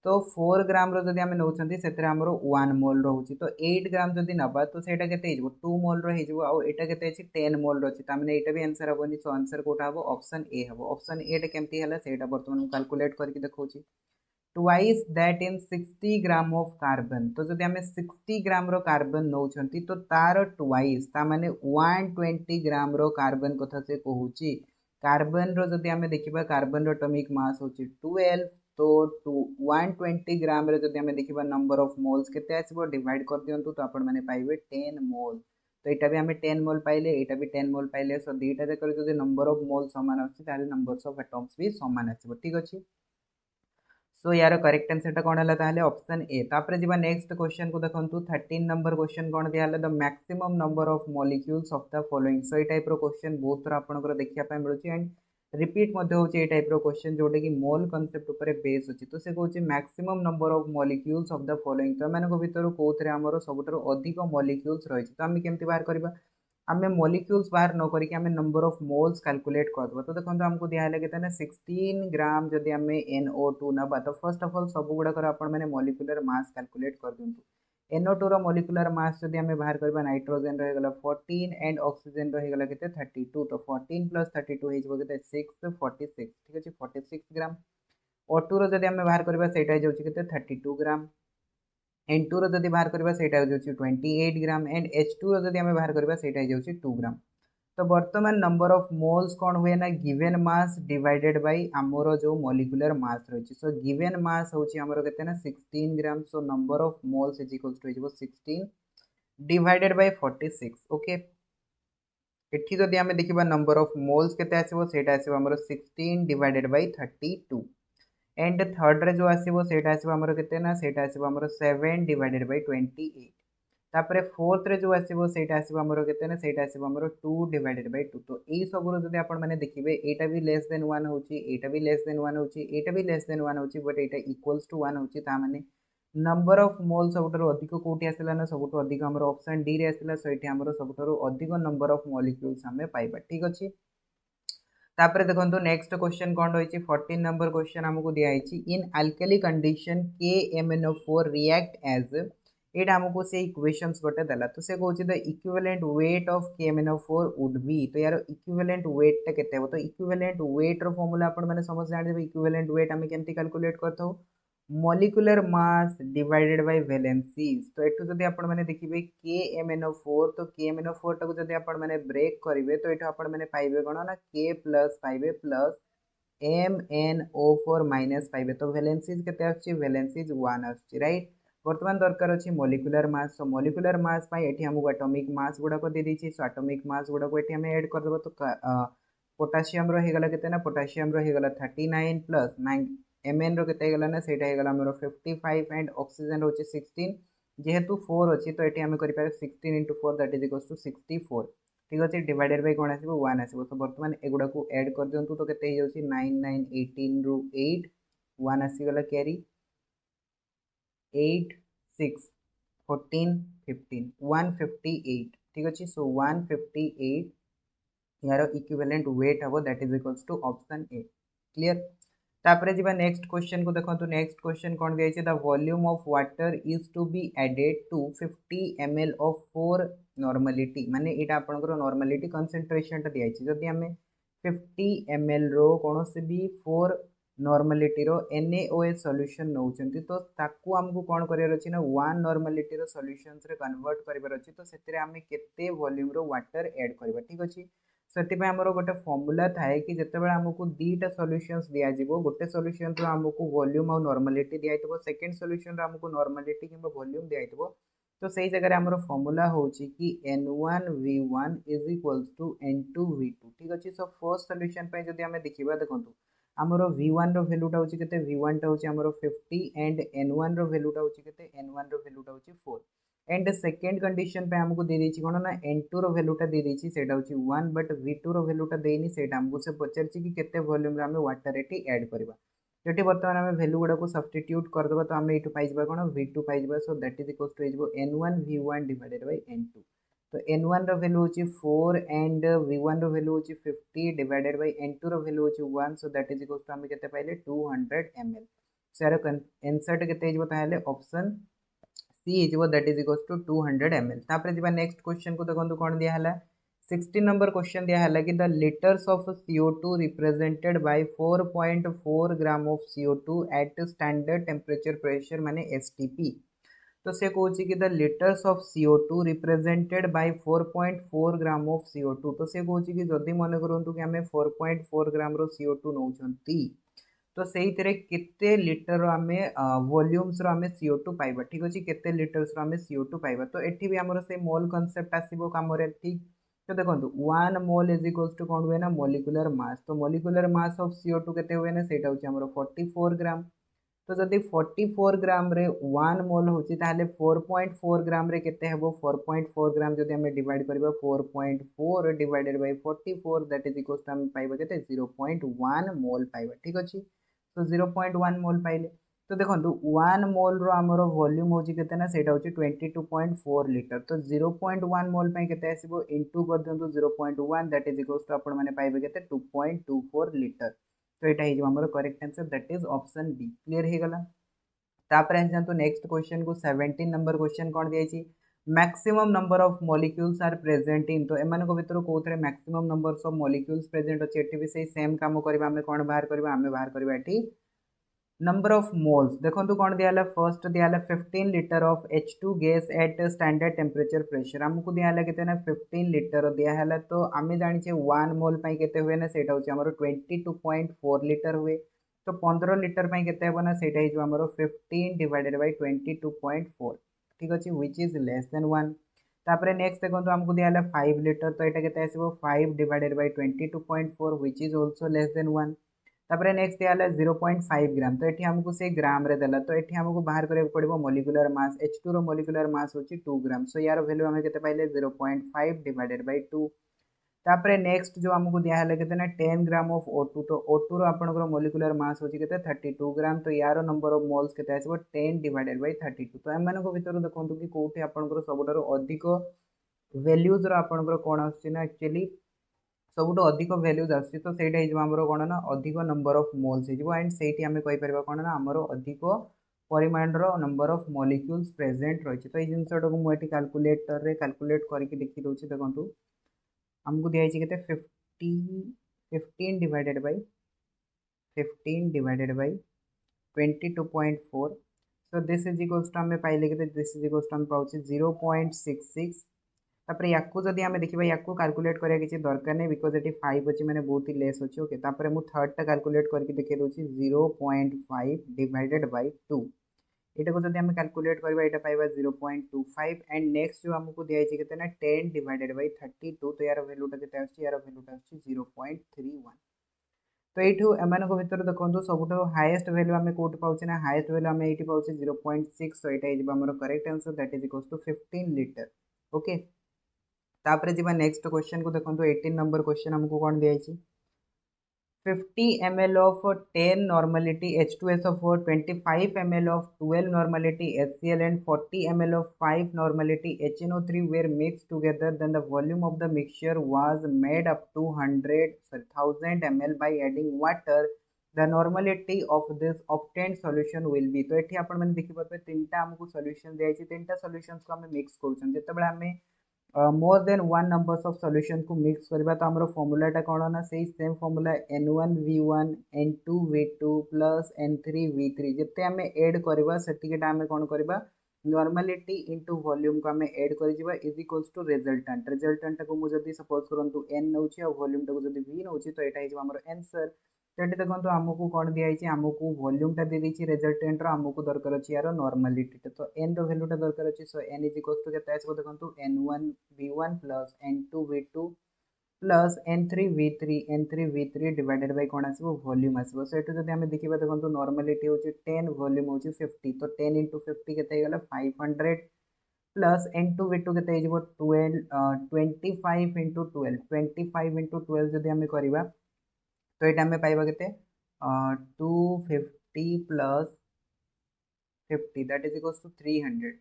तो 4 ग्राम रो जदी हमें नउचंती सेतरे हमरो 1 मोल रहउची तो 8 ग्राम जदी नबा तो सेटा केते हिजबो 2 मोल रो हिजबो आ एटा केते अछि 10 मोल रो अछि ता माने एटा भी आंसर हबोनी सो आंसर कोटा हबो ऑप्शन ए हबो ऑप्शन ए टे केमती हला सेटा वर्तमान कैलकुलेट करके देखौची twice that in 60 gram of carbon तो जदी हमें 60 ग्राम रो कार्बन नउचंती तो तार ट्वाइस ता माने 120 ग्राम रो कार्बन कथा से कहूची कार्बन रो जदी हमें देखिबा कार्बन रो एटॉमिक मास होची 12 तो 120 ग्राम रे जदी हमें देखिबा नंबर ऑफ मोल्स केते आसीबो डिवाइड कर दियंतु तो आपण माने पाइबे 10 मोल तो एटा भी हमें 10 मोल पाइले एटा भी 10 मोल पाइले सो दीटा जकर जदी नंबर ऑफ मोल समान अछि ताले नंबर्स ऑफ एटम्स भी समान आसीबो ठीक अछि सो यार करेक्ट आंसर टा कोन हला ताले ऑप्शन ए तापर जिबा नेक्स्ट क्वेश्चन को देखंतु 13 नंबर क्वेश्चन कोन दिया हला the maximum number of molecules of the following so a type रो क्वेश्चन बहुत थोड़ा आपनकर देखिया पय मिलुची एंड रिपीट मध्ये होची ए टाइप रो क्वेश्चन जोटे कि मोल कांसेप्ट ऊपर बेस होची तो से कहूची maximum number of molecules of the following तो माने को भीतर कोथरे हमरो सबटर अधिक मॉलिक्यूल्स रहिछि तो हम केमति बाहर करबा आमे मॉलिक्यूल्स बाहर न करिक आमे नंबर ऑफ मोल्स कैलकुलेट करबो तो देखो हमको दिया है केतना 16 ग्राम जदी हमें NO2 नबा तो फर्स्ट ऑफ ऑल सब गुडा कर आपण माने मॉलिक्यूलर मास कैलकुलेट कर दियंतु NO2 रो मॉलिक्यूलर मास जदी हमें बाहर करबा नाइट्रोजन रह गेला 14 एंड ऑक्सीजन रह गेला केते 32 तो 14 + 32 हे जबो केते 646 ठीक अछि 46 ग्राम O2 रो जदी हमें बाहर करबा सेटा जाउची केते 32 ग्राम N2 रो जदी बाहर करबा सेटा जाउची 28 ग्राम एंड H2 रो जदी हमें बाहर करबा सेटा जाउची 2 ग्राम तो वर्तमान नंबर ऑफ मोल्स कौन हुए ना गिवन मास डिवाइडेड बाय हमरो जो मॉलिक्यूलर मास रही सो गिवन मास होची हमरो केते ना 16 gram so number of moles is equal to 16 divided by 46 okay एठी जदी हमें देखिबा नंबर ऑफ मोल्स केते आसीबो सेटा आसीबो हमरो 16 डिवाइडेड बाय 32 एंड थर्ड रे जो आसीबो सेटा आसीबो हमरो केते ना सेटा आसीबो हमरो 7 डिवाइडेड बाय 28 तापरे फोर्थ रे जो आसीबो सेटा आसीबो हमरो केते ना सेटा आसीबो हमरो 2 डिवाइडेड बाय 2 तो एई सब रो जदी आपण माने देखिबे एटा भी लेस देन 1 होची एटा भी लेस देन 1 होची एटा भी लेस देन 1 होची बट एटा इक्वल्स टू 1 होची ता माने नंबर ऑफ मोल सबुठारु अधिक कोठी आसिला ना सबुठु अधिक हमर ऑप्शन डी रे आसिला सो एठी हमर सबुठारु अधिक नंबर ऑफ मॉलिक्यूल्स हमें पाइबा ठीक अछि। तापर देखंतु नेक्स्ट क्वेश्चन कोन रहिछि 14 नंबर क्वेश्चन हमकु दिया हिछि in alkali condition KMnO4 react as एटा हमकु से इक्वेशंस गोटे देला तो से कहउछि the equivalent weight of KMnO4 would be तो यार इक्विवेलेंट वेट ता केते हो तो इक्विवेलेंट वेट रो फार्मूला आपण माने समझ जानि देबे इक्विवेलेंट वेट हमें केमति कैलकुलेट करथौ molecular mass divided by valencies तो एठु जदि आपण माने देखिबे KMnO4 तो KMnO4 टाको जदि आपण माने ब्रेक करिवे तो एठु आपण माने पाइबे कोन ना K प्लस पाइबे प्लस MnO4 माइनस पाइबे तो वैलेंसीज केते आछि वैलेंसीज 1 आछि राइट। वर्तमान दरकार अछि मॉलिक्यूलर मास सो मॉलिक्यूलर मास पाई एठी हमहु एटॉमिक मास गुडा को दे दिछि सो एटॉमिक मास गुडा को एठी हम ऐड कर देबो तो पोटेशियम रो हे गला केते ना पोटेशियम रो हे गला 39 प्लस 9 Mn रो केते गला ना सेटा हे गला हमरो 55 एंड ऑक्सीजन रो 16 जेहेतु 4 अछि तो एठी हम करि पारे 16 into 4 that is equals to 64 ठीक अछि डिवाइडेड बाय कोन आसीबो 1 आसीबो तो वर्तमान एगुडा को ऐड कर दियंतु तो केते हे जाउछि 9 9 18 रो 8 1 आसी गला कैरी 8 6 14 15 158 ठीक अछि सो 158 यार इक्विवेलेंट वेट हबो that is equals to option A clear. तापरे जिबा नेक्स्ट क्वेश्चन को देखंतु नेक्स्ट क्वेश्चन कोन दिया छै the volume of water is to be added to 50 ml of 4 normality माने एटा आपनकर नॉर्मलिटी कंसंट्रेशन ता दिया छै जदि हमें 50 ml रो कोनोसे भी 4 नॉर्मलिटी रो NaOH सॉल्यूशन नउचंती तो ताकू हमकु कोन करियर अछि ना 1 नॉर्मलिटी रो सॉल्यूशंस रे कन्वर्ट करिवर अछि तो सेतिरे हमें केते वॉल्यूम रो वाटर ऐड करबा ठीक अछि से आमर गोटे फर्मूला थाए कि जितेबाला आमको दीटा सॉल्यूशंस दिया जिवो गोटे सॉल्यूशन रो आमको वॉल्यूम और नॉर्मलिटी दिया थबो सेकंड सॉल्यूशन रो आमको नॉर्मलिटी किंबा वॉल्यूम दिया थबो तो सही जगह आमर फर्मूला होची कि N1V1 is equals to N2V2 ठीक अछि सो फर्स्ट सॉल्यूशन पे जदी हमें देखिबा देखंतु आमर V1 रो वैल्यू टा होची केते V1 टा होची आमर 50 एंड N1 रो वैल्यू टा होची केते N1 रो वैल्यू टा होची 4 एंड सेकेंड कंडीशन पे हमको दे देछि कोन ना N2 रो वैल्यू टा दे देछि सेटा होछि 1 बट V2 रो वैल्यू टा देनी सेटा हमको से पचरछि कि केते वॉल्यूम रे हमें वाटर एटी ऐड करबा जेटी वर्तमान हमें वैल्यू गुडा को सब्स्टिट्यूट कर देबा तो हमें एटू पाइबा कोन V2 पाइबा so that is equals to इजबो N1 V1 divided by N2 तो N1 रो वैल्यू होछि 4 एंड V1 रो वैल्यू होछि 50 divided by N2 row value होछि 1 so that is equals to हमें केते पाइले 200 ml सो यार आंसर केते इजबो ताहले option C is that is equals to 200 ml तापर जिबा नेक्स्ट क्वेश्चन को देखंतु कोन दिया हला 16 नंबर क्वेश्चन दिया हला कि the litres of CO2 represented by 4.4 gram of CO2 at standard temperature pressure माने STP तो से कहूची कि the litres of CO2 represented by 4.4 gram of CO2 तो से कहूची कि जदी मन करंतु कि हमें 4.4 ग्राम रो CO2 नउचंती तो सही तरह केते लीटर आमे वॉल्यूम्स रो आमे CO2 पाइबा ठीक अछि केते लीटर्स रो आमे CO2 पाइबा तो एठी भी हमरो से मोल कांसेप्ट आसीबो कामरे ठीक तो देखंतु 1 मोल इज इक्वल्स टू कोन हुए ना मॉलिक्यूलर मास तो मॉलिक्यूलर मास ऑफ CO2 केते हुए ना सेटा होची हमरो 44 ग्राम तो जदि 44 ग्राम रे 1 मोल होची ताले 4.4 ग्राम रे केते हेबो 4.4 ग्राम जदि हमें डिवाइड करबा 4.4 divided by 44 that is equals to हम पाइबा केते 0.1 मोल पाइबा ठीक अछि तो 0.1 मोल पाइले तो देखंतु 1 मोल रो हमरो वॉल्यूम होची केते ना सेटा होची 22.4 लीटर तो 0.1 मोल पई केते आसीबो इनटू कर दियंतु 0.1 दैट इज इक्वल्स टू आपण माने पाइबे केते 2.24 लीटर तो एटा हे जो हमरो correct answer that is option B clear हे गला तापर आ जानतो नेक्स्ट क्वेश्चन को 17 नंबर क्वेश्चन कोन दिया छी maximum number of molecules are present in तो एमान को भितर कोथरे maximum numbers of molecules present अछि एठी भी सेही सेम काम करबा हमें कोन बाहर करबा हमें बाहर करबा एठी नंबर ऑफ मोल्स देखो कौन दिया फर्स्ट दिया 15 litre of H2 gas at standard temperature pressure आमको दिया केते ना 15 लीटर दिया तो आम जाने 1 मोल पाई केते हुए ना सेटा होची हमरो 22.4 लीटर हुए तो 15 लीटर पाई केते हेबो ना सेटा हिजो हमरो 15 डिवाइडेड बाय 22.4 ठीक अछि व्हिच इज लेस देन 1 तापरे नेक्स्ट देखो हमको दिया 5 लीटर तो एटा केते आसीबो 5 divided by 22.4 which is also less than 1 तापरे नेक्स्ट दिया 0.5 ग्राम तो एठी हमको से ग्राम रे देला तो एठी हमको बाहर करे पड़िबो मॉलिक्यूलर मास H2 रो मॉलिक्यूलर मास होची 2 ग्राम सो यार वैल्यू हमें केते पाइले 0.5 डिवाइडेड बाय 2 तापर नेक्स्ट जो आमको दिहला के 10 ग्राम ऑफ O2 तो O2 रो आपनकर मोलिकुलर मास होची के 32 ग्राम तो यार नंबर ऑफ मोल्स के आसीबो 10 डिवाइडेड बाय 32 तो एम मानको भीतर देखंतु कि कोठी आपनकर सबुठारो अधिक वैल्यूज रो आपनकर कोन आछी ना एक्चुअली सबुठो अधिक वैल्यूज आछी तो सेटा हिजबो हमरो कोन ना अधिक नंबर ऑफ मोल्स हिजबो एंड सेठी हमें कहि परबा कोन ना हमरो अधिक परिमाण रो नंबर ऑफ मॉलिक्यूल्स प्रेजेंट रही तो ये जिनसटा को मुझे कैलकुलेटर रे कैलकुलेट करके देखि दउछि देखंतु हमको दिया के 15 divided by 22.4 so this is equals to हमें पाइले के दिस इज इक्वल्स टू हम पाउछि 0.66 तापर याकू जदि हमें देखिबा याकू कैलकुलेट करिया किछि दरकार नै बिकॉज़ एटी 5 अछि माने बहुत ही लेस अछि ओके तापर मु थर्ड टा कैलकुलेट करके देखि दउछि 0.5 डिवाइडेड बाय 2 एटा को जदि हम कैलकुलेट करबा एटा पाइबा 0.25 एंड नेक्स्ट जो हमको दिया छै केते ना 10 डिवाइडेड बाय 32 तो यार वैल्यू टा केते आछि यार वैल्यू टा आछि 0.31 तो एठू एमानको भितर देखंतु सबुठो हाईएस्ट वैल्यू हमें कोट पाउछि ना हाईएस्ट वैल्यू हमें एठी पाउछि 0.6 सो एटा इज हमर correct answer that is equals to 15 litre okay तापर जिबा नेक्स्ट क्वेश्चन को देखंतु 18 नंबर क्वेश्चन हमको कोन दिया छै 50 ml of 10 normality H2SO4, 25 ml of 12 normality HCl and 40 ml of 5 normality HNO3 were mixed together. Then the volume of the mixture was made up to 1000 ml by adding water. The normality of this obtained solution will be. तो ये आपण मैंने देखि पाते तीनटा हमको solution दिया छै तीनटा सॉल्यूशंस को हमें मिक्स करछन जेतेबेला हमें more than one numbers of solution को मिक्स करबा तो हमरो फार्मूलाटा कोन ना सेही same formula n1v1 n2v2 plus n3v3 जते हमें ऐड करबा सेतिकेटा हमें कोन करबा नॉर्मलिटी इनटू वॉल्यूम को हमें ऐड करि जिबा इज इक्वल्स टू रिजल्टेंट को मु जदी सपोज करंतु n नउछि और वॉल्यूम टा को जदी v नउछि तो एटा हिजबा हमरो आंसर सेठी देखंतु हमकु कोन दिया हिची हमकु वॉल्यूम टा दे दिछि रिजल्टेंट रो हमकु दरकार अछि यार नॉर्मलिटी तो n रो वैल्यू टा दरकार अछि so n is equals to केते आछो देखंतु n1v1 plus n2v2 plus n3v3 divided by कोन आसीबो वॉल्यूम आसीबो सो एटु जदी हमें देखिबा देखंतु नॉर्मलिटी होछि 10 वॉल्यूम होछि 50 तो 10 * 50 केते गेला 500 प्लस n2v2 केते हिजबो 12 25 * 12 25 * 12 जदी हमें करबा तो ये हमें पाइबा के 250 plus 50 that is equals to 300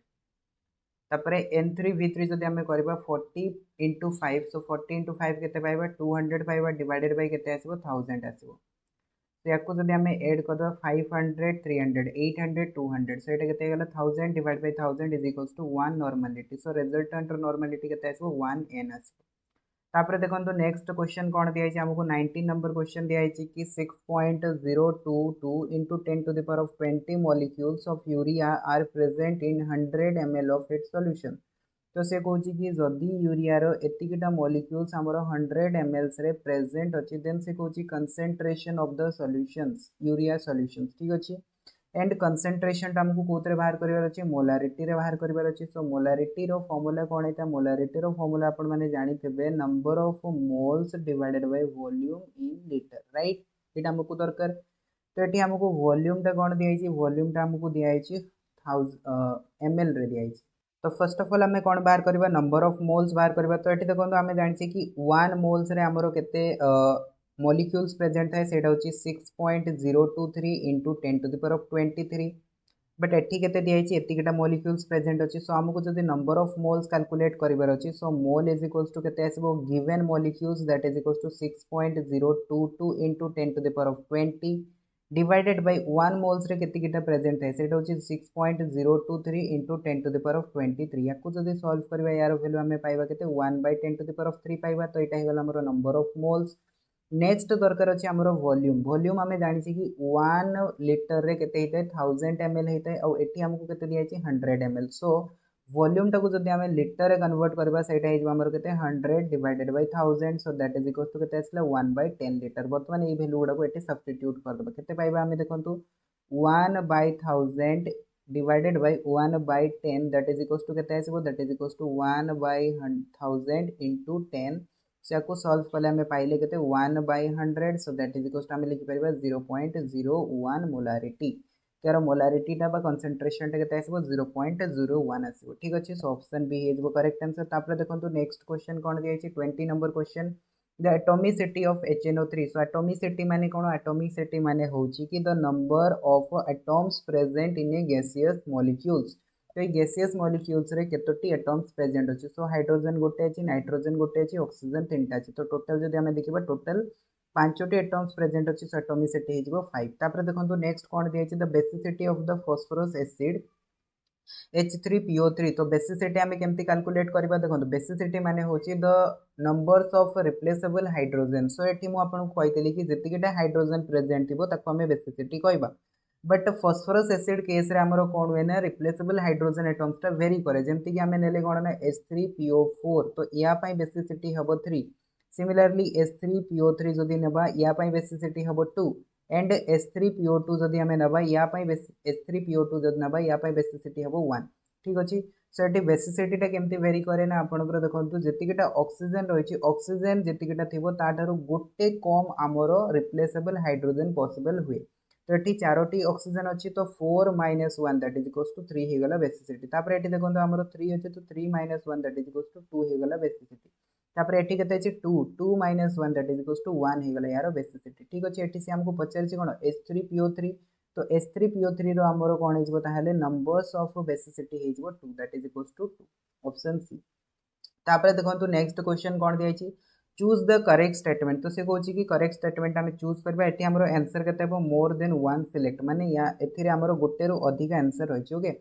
तापर n3v3 जदी हमें करबा 40 * 5 सो 40 * 5 केते पाइबा 200 पाइबा डिवाइडेड बाय केते आसीबो 1000 आसीबो तो याको जदी हमें ऐड कर दो 500 300 800 200 सो एटा केते गेला 1000 divide by 1000 is equals to 1 normality so resultant normality केते आसीबो 1n आसीबो तापर देखो नेक्स्ट क्वेश्चन कौन दिखाई हमको 19 नंबर क्वेश्चन दिखाई कि 6.022 into 10 to the power of 20 molecules of urea are present in 100 ml of its solution तो से कहूँ कि जदि यूरियार एतिकटा मॉलिक्यूल्स हमर 100 ml रे प्रेजेंट अच्छी देन से कहूँ concentration of the solutions urea solutions ठीक अच्छे एंड कंसेंट्रेशन हमको कोतरे बाहर करिवार अछि मोलारिटी रे बाहर करिवार अछि सो मोलारिटी रो फार्मूला कोन हेता मोलारिटी रो फार्मूला आपण माने जानि थेबे number of moles divided by volume in litre right एटा हमको दरकार तो एटी हमको वॉल्यूम टा कोन दिया छि वॉल्यूम टा हमको दिया छि 1000 ml रे दिया छि तो फर्स्ट ऑफ ऑल हमें कोन बाहर करबा नंबर ऑफ मोल्स बाहर करबा तो एटी देखो हमें जानि छि कि 1 मोल्स रे हमरो केते मॉलिक्यूल्स प्रेजेंट है सेटा होची 6.023 into 10 to the power of 23 but एठी केते दिया छि एतिकटा मॉलिक्यूल्स प्रेजेंट अछि सो हमको जदी नंबर ऑफ मोल्स कैलकुलेट करिवार अछि so mole is equals to केते आसीबो given molecules that is equals to 6.022 into 10 to the power of 20 divided by 1 moles रे केतिकटा प्रेजेंट है सेटा होची 6.023 into 10 to the power of 23 याकू जदी सॉल्व करबा यार वैल्यू हमें पाइबा केते 1/10 to the power of 3 पाइबा तो एटा हेगला हमर नंबर ऑफ मोल्स नेक्स्ट दरकार अछि हमर वॉल्यूम वॉल्यूम हमें जानि छी कि 1 लीटर रे केते हेते 1000 ml हेते और एठी हमको केते दिया छी 100 ml सो वॉल्यूम टाको जदी हमें लीटर रे कन्वर्ट करबा सेटा हिज हमर केते 100 divided by 1000 so that is equal to केते आसला 1/10 लीटर वर्तमान ए वैल्यू गुडा को एठी सब्स्टिट्यूट कर दबा केते पाइबा हमें देखंतु 1/1000 divided by 1/10 that is equal to केते आसीबो that is equal to 1/1000 into 10 से को सॉल्व कले हमें पाइले केते 1/100 so that is equals to हमें लिखि परबा 0.01 मोलारिटी यार मोलारिटी टा बा कंसंट्रेशन टा केते आसीबो 0.01 आसीबो ठीक अछि सो ऑप्शन बी हेजबो करेक्ट आंसर तापर देखंतु नेक्स्ट क्वेश्चन कोन दिया छि 20 number question the atomicity of HNO3 so atomicity माने कोन एटॉमिसिटी माने होची कि the number of atoms present in a gaseous molecules तो ये गैसियस मॉलिक्यूल्स रे केतोटी एटम्स प्रेजेंट अछि सो हाइड्रोजन गोटे अछि नाइट्रोजन गोटे अछि ऑक्सीजन तीनटा अछि तो टोटल जदि हमें देखिबा टोटल पांचोटी एटम्स प्रेजेंट अछि सो एटॉमिसिटी हिजबो 5 तापर देखंतु नेक्स्ट कोन दिया अछि the basicity of the phosphorus acid H3PO3 तो बेसिसिटी आम केमती कैलकुलेट करबा देखो बेसिसिटी माने होची the numbers of replaceable hydrogen so एठी मु आपन को कहितली कि जतिकिटा हाइड्रोजन प्रेजेंट थिबो ताको हमें बेसिसिटी कहबा बट फास्फोरस एसिड केस रे हमरो कोन हुए ना रिप्लेसेबल हाइड्रोजन एटम्स ता वेरी करे जेमती कि हमें नेले कोन ना H3PO4 तो या पई बेसिसिटी हबो 3 सिमिलरली H3PO3 जदि नेबा या पई बेसिसिटी हबो 2 एंड H3PO2 जदि हमें नबा या पई H3PO2 जदि नबा या पई बेसिसिटी हबो 1 ठीक अछि सो एटी बेसिसिटी टा केमती वेरी करे ना आपनकर देखंतु जतिकिटा ऑक्सीजन रहिछि ऑक्सीजन जतिकिटा थिबो ताठारु गोटे कम हमरो रिप्लेसेबल हाइड्रोजन पॉसिबल हुए तो एटी चारोटी ऑक्सीजन अछि तो 4 - 1 दैट इज इक्वल्स टू 3 हे गला बेसिसिटी तापर एटी देखंतु हमरो 3 अछि तो 3 - 1 दैट इज इक्वल्स टू 2 हे गला बेसिसिटी तापर एटी केते अछि 2 2 - 1 दैट इज इक्वल्स टू 1 हे गला यार बेसिसिटी ठीक अछि एटी से हमको पचारछि कोन H3PO3 तो H3PO3 रो हमरो कोन हिजबो ताहले नंबर्स ऑफ बेसिसिटी हिजबो 2 that is equals to 2 option C तापर देखंतु नेक्स्ट क्वेश्चन कोन दिया अछि चूज द करेक्ट स्टेटमेंट तो से कहछि कि करेक्ट स्टेटमेंट हमें चूज करबा एटी हमरो आंसर केते हो मोर देन वन सिलेक्ट माने या एथिरे हमरो गोटे रो अधिक आंसर रहिछि ओके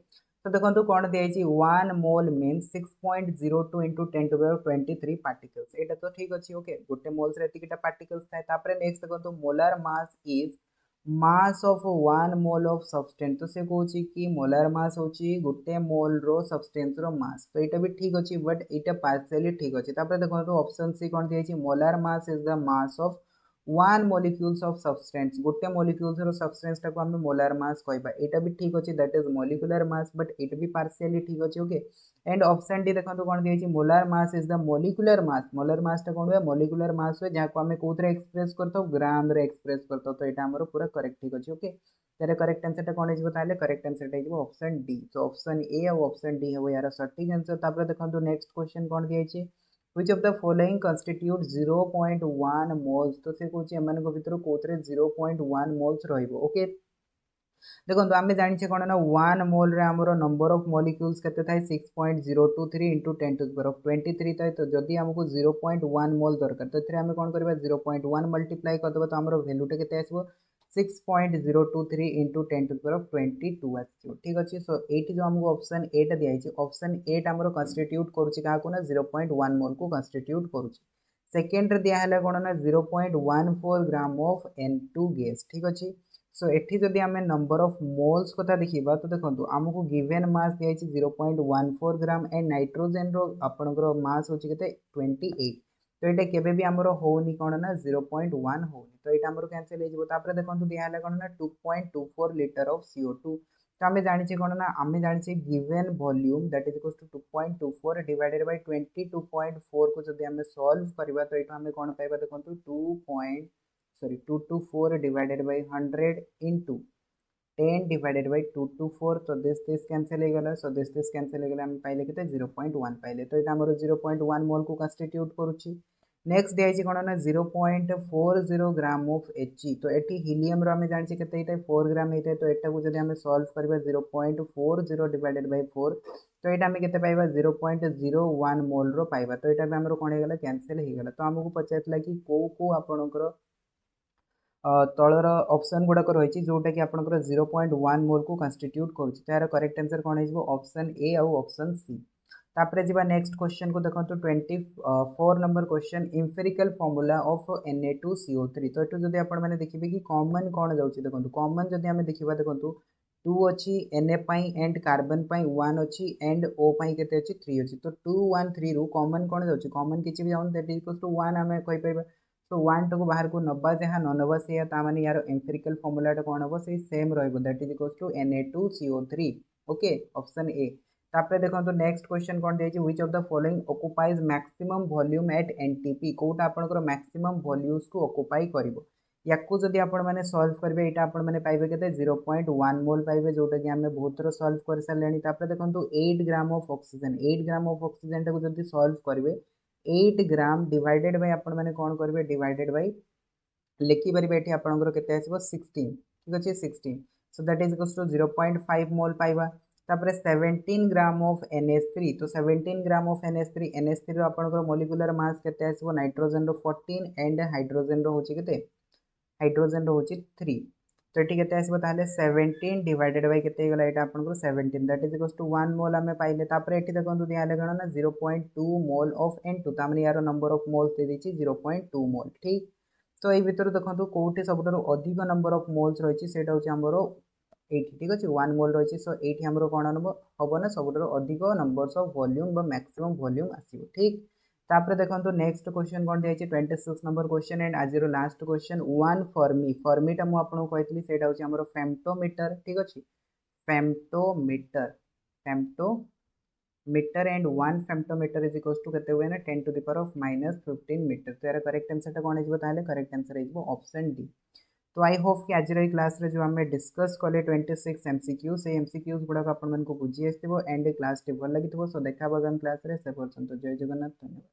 तो देखंतु कोन दिया अछि 1 mole means 6.02 into 10 to the power 23 particles एटा तो ठीक अछि ओके गोटे मोल्स रे एतिकिटा पार्टिकल्स थाए तापर नेक्स्ट देखंतु molar mass is mass of 1 mole of substance तो से कहछि कि मोलर मास होछि गोटे मोल रो सब्सटेंस रो मास तो एटा भी ठीक अछि बट एटा पार्शियली ठीक अछि तापर देखो तो ऑप्शन सी कोन दियै छी molar mass is the mass of 1 molecules of substance गोटे molecules रो substance टाको हम मोलर मास कहबा एटा भी ठीक अछि that is molecular mass but it भी पार्शियली ठीक अछि ओके एंड ऑप्शन डी देखंतु कोन दियै छी molar mass is the molar mass टा कोन हुए मोलिकुलर मास हुए जाको हमें कोथरे एक्सप्रेस करतो ग्राम रे एक्सप्रेस करतो तो एटा हमरो पूरा करेक्ट ठीक अछि ओके तारे करेक्ट आंसर टा कोन हिजबो ताले करेक्ट आंसर टा हिजबो ऑप्शन डी तो ऑप्शन ए और ऑप्शन डी है वो यार सटीक आंसर तापर देखंतु नेक्स्ट क्वेश्चन कोन दियै छी which of the following constitute 0.1 moles तो से कहछि एमान को भितर कोथरे 0.1 moles रहइबो ओके देखो आम जानी कौन ना 1 मोल रे हमरो नंबर ऑफ मॉलिक्यूल्स केते थाए 6.023 into 10 to the power of 23 थाए तो जदि हमको 0.1 मोल दरकार तो एथरे हम कोन करबा 0.1 मल्टीप्लाई कर देबा तो हमरो वैल्यू टे केते आसबो 6.023 into 10 to the power of 22 आसबो ठीक अछि सो एटी जो हमको ऑप्शन ए टा दिया छै ऑप्शन ए टा हमरो कंस्टिट्यूट करूची का को ना 0.1 मोल को कंस्टिट्यूट करूची सेकंड रे दिया हला कोन ना 0.14 ग्राम ऑफ N2 गैस ठीक अछि सो एठी जदि आमे नंबर ऑफ मोल्स कथा देखिबा तो देखंतु हमको गिवन मास दिया छि 0.14 ग्राम एंड नाइट्रोजन रो आपनकर मास होछि केते 28 तो एटा केबे भी हमरो होनी कोन ना 0.1 होनी तो एटा हमरो कैंसिल हे जबो तापर देखंतु दिया हला कोन ना 2.24 लीटर ऑफ CO2 तो आमे जानि छि कोन ना आमे जानि छि given volume that is equal to 2.24 divided by 22.4 को जदि हमें सॉल्व करबा तो एटा हमें कोन पाइबा देखंतु 224 divided by 100 into 10 divided by 224 तो this cancel हो गला सो this cancel हो गला हम पाइले केते 0.1 पाइले तो एटा हमरो 0.1 मोल को कंस्टिट्यूट करूची नेक्स्ट दिया छि कोन ना 0.40 ग्राम ऑफ He तो एटी हीलियम रो हम जानि छि केते इते 4 ग्राम हेते तो एटा को जदि हम सॉल्व करबा 0.40 डिवाइडेड बाय 4 तो एटा हम केते पाइबा 0.01 मोल रो पाइबा तो एटा हमरो कोन हे गला कैंसिल हे गला तो हमको पचारतला कि को आपनकर तलर ऑप्शन गुड़ाक रही जोटा कि आपंकर 0.1 मोल को कंस्टिट्यूट करुच्ची तार करेक्ट आंसर कौन हो ऑप्शन ए आउ ऑप्शन सी तापर जी नेक्स्ट क्वेश्चन को देखो 24 number question empirical formula of Na2CO3 तो ये जब आप देखिए कि कॉमन कौन जाऊँगी देखो कॉमन जब आम देखा देखो 2 अच्छी Na एंड कार्बन 1 अच्छी एंड O के 3 अच्छी तो 2 1 3 रु कॉमन कौन जाऊँगी कॉमन किसी भी जाऊँ दैट इक्वल्स टू 1 आम कहीपर तो 1 टाक बाहर को नबा जहाँ न नबा से माने यार एम्पिरिकल फॉर्मूलाटा कौन हम से सेम रहिबो that is equals to Na2CO3 okay option A तापर देखो तो नेक्स्ट क्वेश्चन कौन दिया which of the following occupies maximum volume at NTP कोटा आपनकर मैक्सिमम वॉल्यूम्स को ऑक्युपाई करिवो याकू जदि आपण माने सॉल्व करबे एटा आपण माने पाइबे केते 0.1 मोल पाइबे जोटा कि हमें बहुत थोर सॉल्व कर सारलेनी तापर देखंतु 8 gram of oxygen 8 gram of oxygen टाको जदि सॉल्व करबे 8 ग्राम डिवाइडेड बाय आपण माने कोन करबे डिवाइडेड बाय लिखि परिबे एठी आपनकर केते आसीबो 16 ठीक अछि 16 so that is equals to 0.5 mole पाइबा तापर 17 ग्राम ऑफ NH3 तो 17 ग्राम ऑफ NH3 रो आपनकर मोलिकुलर मास केते आसीबो नाइट्रोजन रो 14 एंड हाइड्रोजन रो होची केते हाइड्रोजन रो होची 3 तो एठी केते आसीबो ताले 17 डिवाइडेड बाय केते गला एटा आपनकर 17 दैट इज इक्वल्स टू 1 मोल हमें पाइले तापर एठी देखंतु दिया लगण ना 0.2 मोल ऑफ N2 तामने यार नंबर ऑफ मोल्स दे देची 0.2 मोल ठीक तो ये भितर देखो कौटी सब अधिक नंबर ऑफ मोल्स रही है हूँ आमर 8 ठीक अच्छे 1 मोल रही सो ये आमर कौन हम ना सब अधिक numbers of volume maximum volume आसो ठीक तापर देखो नेक्स्ट क्वेश्चन कौन दिखाई 26 नंबर क्वेश्चन एंड आज लास्ट क्वेश्चन वन फर्मीटा मुझे कही से हूँ फेम्टोमीटर ठीक अच्छे femtometre femtometre and 1 femtometre is equals to केते हुए ना 10 to the power of -15 metre तो यार करेक्ट आंसर कौन है करेक्ट आंसर है ऑप्शन डी तो आई होप कि आज क्लास रे जो हमें डिस्कस कले 26 एमसीक्यू से एमसीक्यूज गुड़ाक आपण मानक बुझी आसो एंड क्लास टी भल लगी सो देखा आगामी क्लास रे से पर्यंत जय जगन्नाथ धन्यवाद।